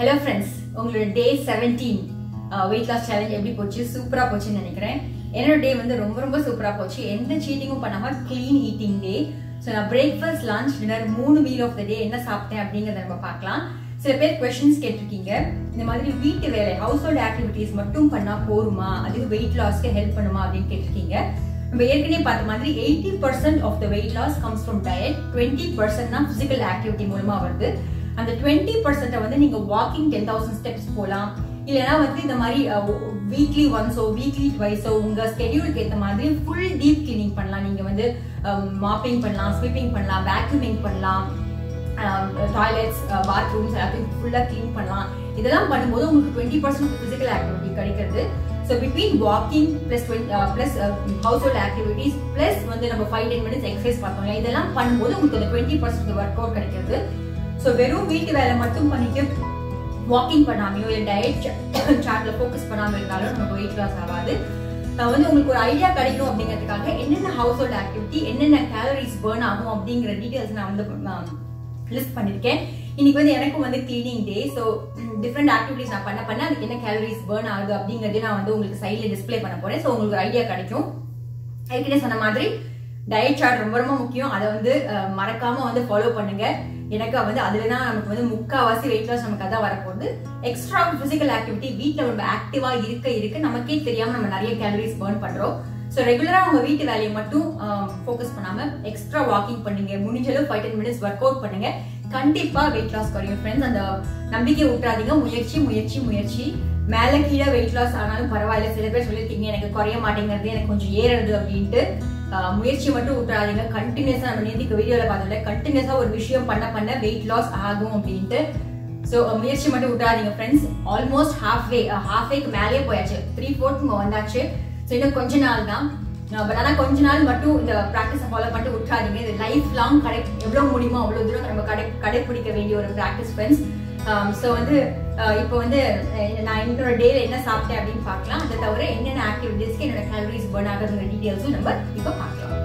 Hello friends, உங்களோட day 17 weight loss challenge எப்படி போச்சு? சூப்பரா போச்சுன்னு நினைக்கிறேன். என்னோட டே வந்து ரொம்ப சூப்பரா போச்சு. எந்த சீட்டிங்கும் பண்ணாம clean eating day. So நான் breakfast, lunch, dinner 3 meal of the day என்ன சாப்பிட்டேன் அப்படிங்கறத நம்ம பார்க்கலாம். சில பேர் questions கேட்டிருக்கீங்க. இந்த மாதிரி வீட்டு வேலை household activities மட்டும் பண்ணா போருமா? அது weight lossக்கு help பண்ணுமா அப்படின்னு கேட்டிருக்கீங்க. நம்ம ஏற்கனவே பார்த்த மாதிரி 80% of the weight loss comes from diet, 20% தான் physical activity மூலமா வருது. அந்த 20% வந்து நீங்க வாக்கிங் 10,000 ஸ்டெப்ஸ் போலாம், இல்லனா வந்து இந்த மாதிரி வீக்லி ஒன்ஸோ வீக்லி ட்வைஸோ உங்க ஸ்கெடியூலுக்கு ஏற்ற மாதிரி ஃபுல் டீப் கிளீனிங் பண்ணலாம். நீங்க வந்து மாப்பிங் பண்ணலாம், ஸ்வீப்பிங் பண்ணலாம், வேக்யூமிங் பண்ணலாம், டாய்லெட்ஸ் பாத்ரூம்ஸ் எல்லாத்தையும் ஃபுல்லா கிளீன் பண்ணலாம். இதெல்லாம் பண்ணும்போது உங்களுக்கு 20% பிசிக்கல் ஆக்டிவிட்டி கிடைக்கிறது. So between walking plus household activities plus வந்து நம்ம 5-10 minutes exercise பார்த்தோம், இதெல்லாம் பண்ணும்போது உங்களுக்கு அந்த 20% ஒர்க் அவுட் கிடைக்கிறது. ஸோ வெறும் வீட்டு வேலை மட்டும் பண்ணிட்டு வாக்கிங் பண்ணாமையோ இல்லை டயட் சார்ட்ல ஃபோக்கஸ் பண்ணாமல் இருந்தாலும் நமக்கு வெயிட் லாஸ் ஆகாது. வந்து உங்களுக்கு ஒரு ஐடியா கிடைக்கும் அப்படிங்கிறதுக்காக என்னென்ன ஹவுஸ் ஹோல்ட் ஆக்டிவிட்டி, என்னென்ன கேலரிஸ் பர்ன் ஆகும் அப்படிங்கிற டீடைல்ஸ் நான் வந்து லிஸ்ட் பண்ணிருக்கேன். இன்னைக்கு வந்து எனக்கும் வந்து கிளீனிங் டே. ஸோ டிஃப்ரெண்ட் ஆக்டிவிட்டிஸ் நான் பண்ண அதுக்கு என்ன கேலரிஸ் பர்ன் ஆகுது அப்படிங்கறதே நான் வந்து உங்களுக்கு சைட்ல டிஸ்பிளே பண்ண போறேன். ஸோ உங்களுக்கு ஒரு ஐடியா கிடைக்கும். ஏற்கனவே சொன்ன மாதிரி டயட் சார்ட் ரொம்ப முக்கியம். அதை வந்து மறக்காம வந்து ஃபாலோ பண்ணுங்க. எனக்கு வந்து அதுலதான் நமக்கு வந்து முக்காவாசி வெயிட் லாஸ் நமக்கு அதான் வரப்போகுது. எக்ஸ்ட்ரா பிசிக்கல் ஆக்டிவிட்டி வீட்டுல நம்ம ஆக்டிவா இருக்க நமக்கே தெரியாம நம்ம நிறைய கேலரிஸ் பர்ன் பண்றோம். ஸோ ரெகுலரா உங்க வீட்டு வேலையை மட்டும் ஃபோக்கஸ் பண்ணாம எக்ஸ்ட்ரா வாக்கிங் பண்ணுங்க, முடிஞ்சளவு 5-10 minutes ஒர்க் அவுட் பண்ணுங்க. கண்டிப்பா வெயிட் லாஸ் குறையும் ஃப்ரெண்ட்ஸ். அந்த நம்பிக்கை விட்டுறாதீங்க. முயற்சி மேல கீழே வெயிட் லாஸ் ஆனாலும் பரவாயில்ல. சில பேர் சொல்லிருக்கீங்க எனக்கு குறைய மாட்டேங்கிறது, எனக்கு கொஞ்சம் ஏறுறது அப்படின்ட்டு. முயற்சி மட்டும் விட்டுறாதீங்க. கண்டினியூஸா நம்ம நேற்றுக்கு வீடியோல பார்த்தோம்ல, கண்டினியூஸா ஒரு விஷயம் பண்ண வெயிட் லாஸ் ஆகும் அப்படின்ட்டு. ஸோ முயற்சி மட்டும் விட்டுறாதீங்க ஃப்ரெண்ட்ஸ். ஆல்மோஸ்ட் ஹாஃப்வேக்கு மேலேயே போயாச்சு, 3/4 வந்தாச்சு. ஸோ இன்னும் கொஞ்ச நாள் தான். பட் ஆனால் கொஞ்ச நாள் மட்டும் இந்த ப்ராக்டிஸை ஃபாலோ பண்ணிட்டு விட்டுறாதீங்க. இது லைஃப் லாங் எவ்வளவு முடியுமோ அவ்வளவு தூரம் நம்ம கடைபிடிக்க வேண்டிய ஒரு ப்ராக்டிஸ் ஃப்ரெண்ட்ஸ். ஸோ வந்து இப்போ வந்து நான் என்னோட டேல என்ன சாப்பிட்டேன் அப்படின்னு பார்க்கலாம். அதை தவிர என்னென்ன ஆக்டிவிட்டிஸ்க்கு என்னோட கேலரிஸ் பர்ன் ஆகுதுங்கிற டீடைல்ஸும் நம்ம இப்போ பார்க்கலாம்.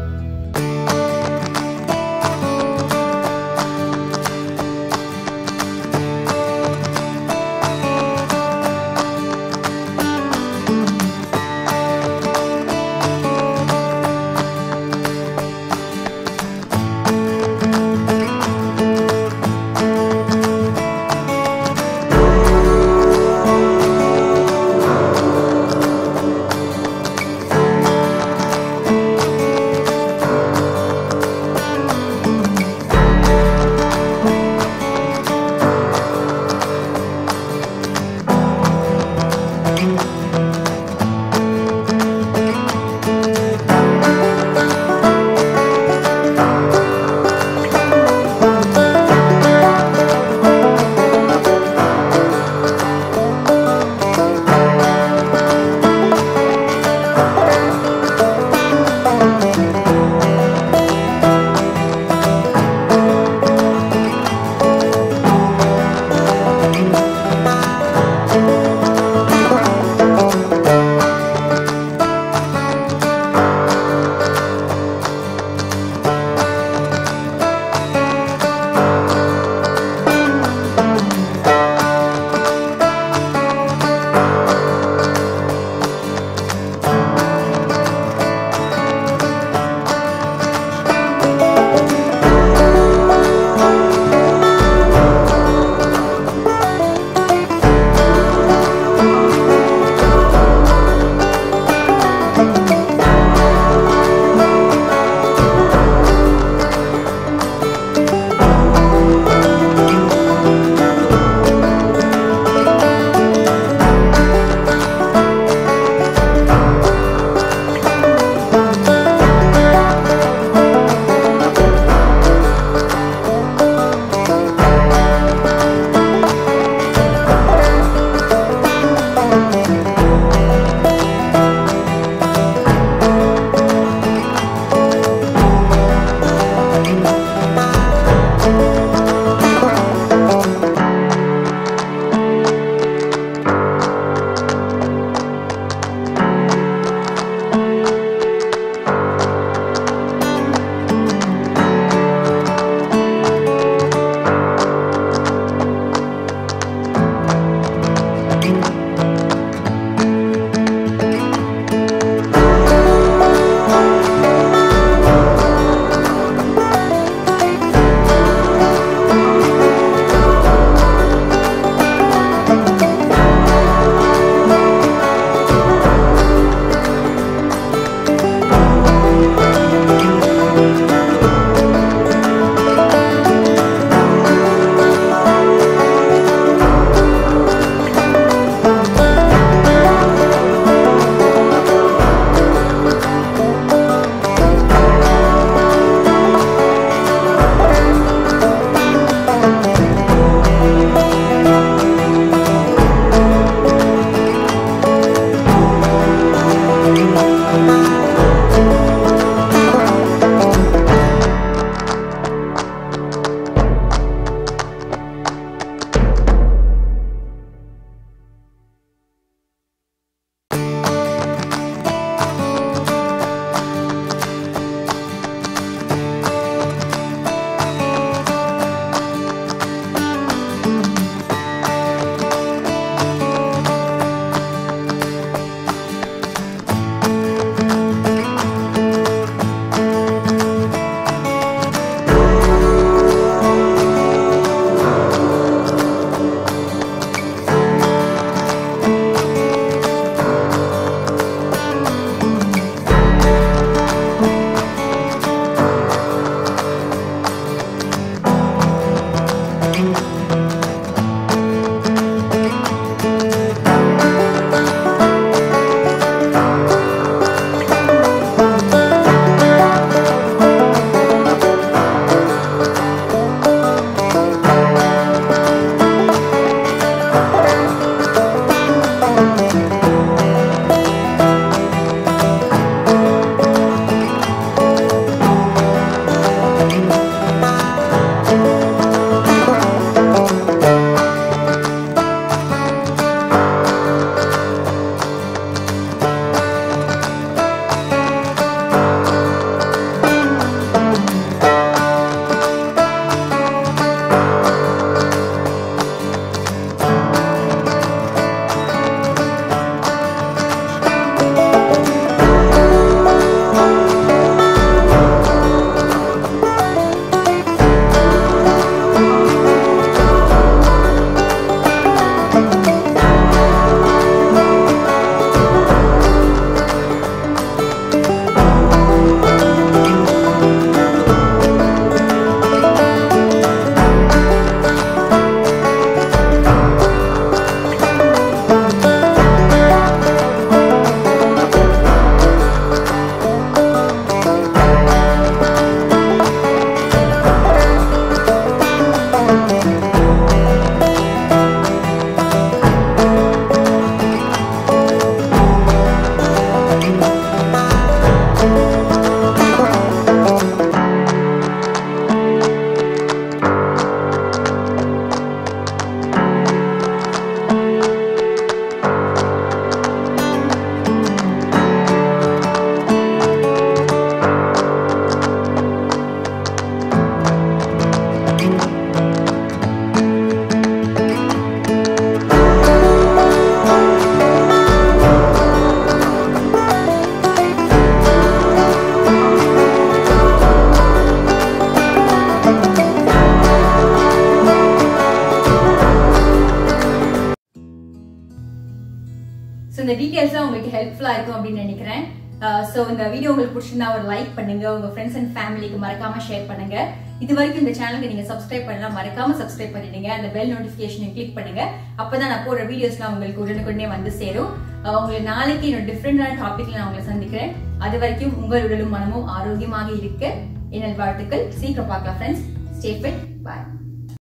இந்த டீடைல்ஸ்லாம் உங்களுக்கு ஹெல்ப்ஃபுல்லா இருக்கும் அப்படின்னு நினைக்கிறேன். சோ இந்த வீடியோ உங்களுக்கு பிடிச்சிருந்தா ஒரு லைக் பண்ணுங்க, உங்க ஃப்ரெண்ட்ஸ் அண்ட் ஃபேமிலிக்கு மறக்காம ஷேர் பண்ணுங்க. இது வரைக்கும் இந்த சேனலுக்கு நீங்க சப்ஸ்கிரைப் பண்ணலாம், மறக்காம சப்ஸ்கிரைப் பண்ணிடுங்க. அந்த பெல் நோட்டிபிகேஷனை கிளிக் பண்ணுங்க. அப்பதான் நான் போடுற வீடியோஸ்லாம் உங்களுக்கு உடனுக்குடனே வந்து சேரும். உங்களுக்கு நாளைக்கு இன்னொரு டிஃப்ரெண்டான டாபிக்ல நான் உங்களை சந்திக்கிறேன். அது வரைக்கும் உங்கள் உடலும் மனமும் ஆரோக்கியமாக இருக்க என் வாழ்த்துக்கள். சீக்கிரம் பார்க்கலாம் ஃப்ரெண்ட்ஸ். Stay fit. பாய்.